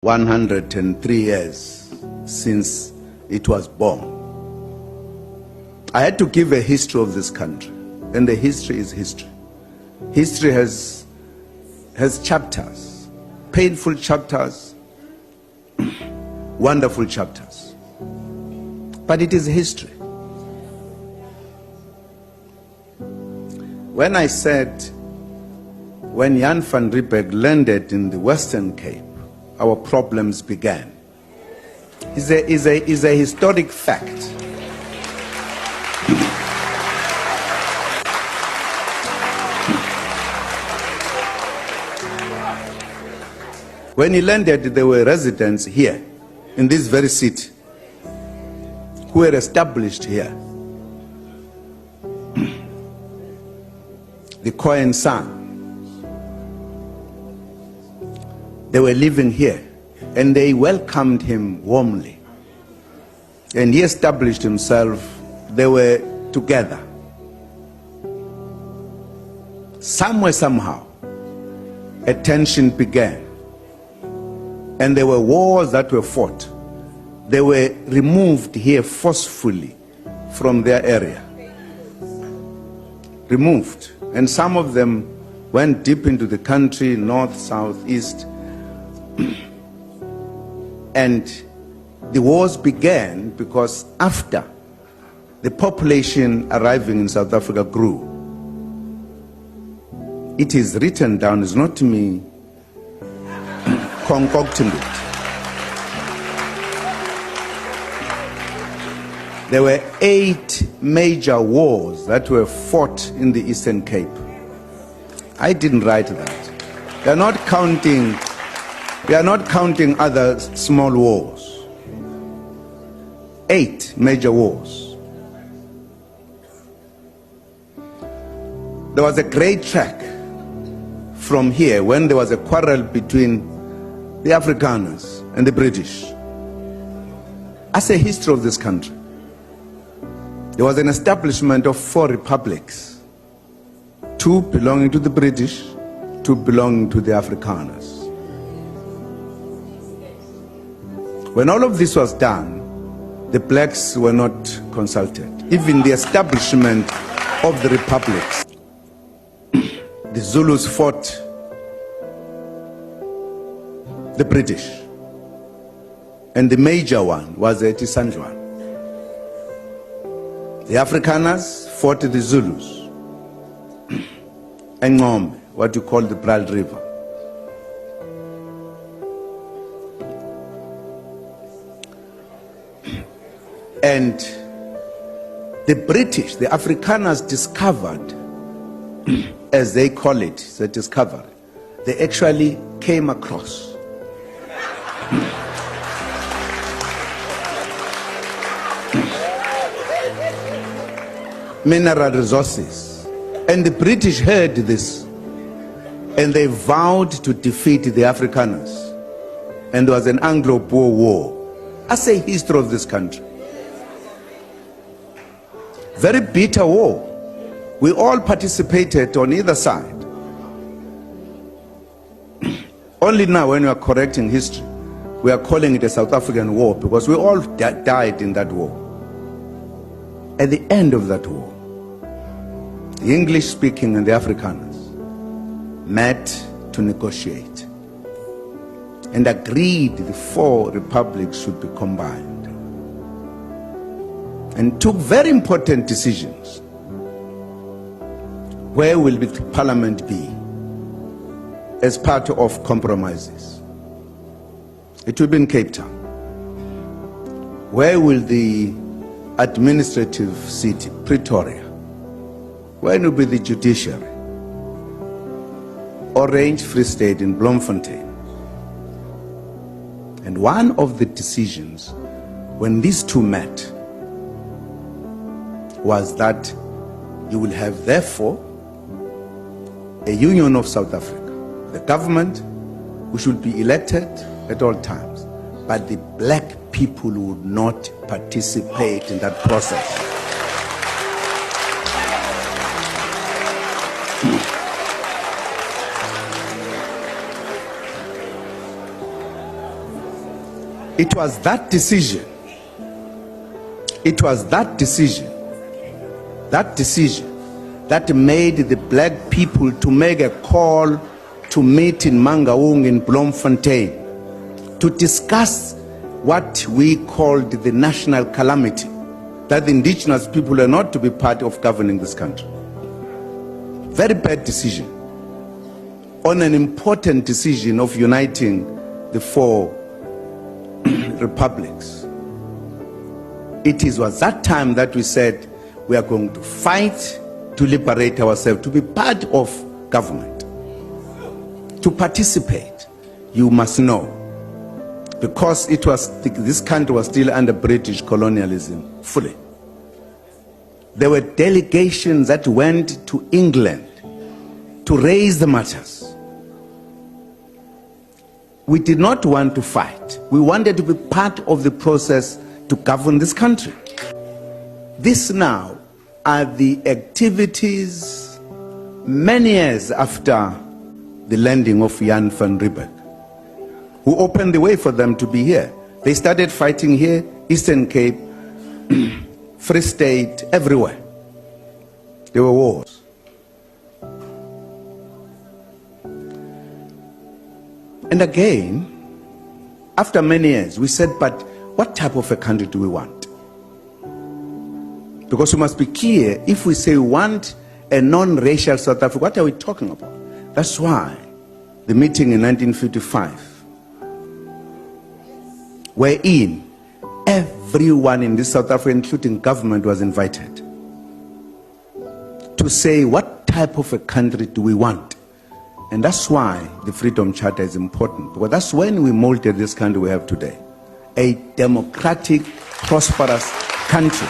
103 years since it was born. I had to give a history of this country, and the history is history. History has chapters, painful chapters, wonderful chapters, but it is history. When I said, when Jan van Riebeeck landed in the Western Cape, our problems began, is a historic fact. When he landed, there were residents here, in this very city, who were established here. The Cohen son. They were living here, and they welcomed him warmly. And he established himself. They were together. Somewhere, somehow, a tension began. And there were wars that were fought. They were removed here forcefully from their area. Removed. And some of them went deep into the country, north, south, east. And the wars began because after the population arriving in South Africa grew. It is written down, it's not me concocting it. There were 8 major wars that were fought in the Eastern Cape. I didn't write that. We are not counting other small wars. 8 major wars. There was a great track from here when there was a quarrel between the Afrikaners and the British. As a history of this country, there was an establishment of 4 republics, 2 belonging to the British, 2 belonging to the Afrikaners. When all of this was done, the blacks were not consulted. Even the establishment of the republics. The Zulus fought the British, and the major one was at Isanjwan. The Afrikaners fought the Zulus, and Ngombe, what you call the Brald River. And the British, the Afrikaners discovered, as they call it, the discovery, they actually came across mineral resources. And the British heard this, and they vowed to defeat the Afrikaners. And there was an Anglo-Boer war. As a history of this country. Very bitter war. We all participated on either side. Only now, when we are correcting history, we are calling it a South African war, because we all died in that war. At the end of that war, the English-speaking and the Afrikaners met to negotiate and agreed the 4 republics should be combined, and took very important decisions. Where will the parliament be as part of compromises? It will be in Cape Town. Where will the administrative city, Pretoria? Where will be the judiciary? Orange Free State in Bloemfontein. And one of the decisions, when these 2 met, was that you will have, therefore, a union of South Africa. The government, who should be elected at all times, but the black people would not participate in that process. It was that decision. It was that decision that made the black people to make a call to meet in Mangaung in Bloemfontein to discuss what we called the national calamity, that the indigenous people are not to be part of governing this country. Very bad decision on an important decision of uniting the four republics. It was that time that we said we are going to fight to liberate ourselves, to be part of government, to participate. You must know, because it was, this country was still under British colonialism fully. There were delegations that went to England to raise the matters. We did not want to fight. We wanted to be part of the process to govern this country. This now are the activities many years after the landing of Jan van Riebeeck, who opened the way for them to be here. They started fighting here, Eastern Cape, Free State, everywhere. There were wars. And again, after many years, we said, but what type of a country do we want? Because we must be clear, if we say we want a non-racial South Africa, what are we talking about? That's why the meeting in 1955, wherein everyone in this South Africa, including government, was invited to say what type of a country do we want. And that's why the Freedom Charter is important, because that's when we molded this country we have today. A democratic, prosperous country.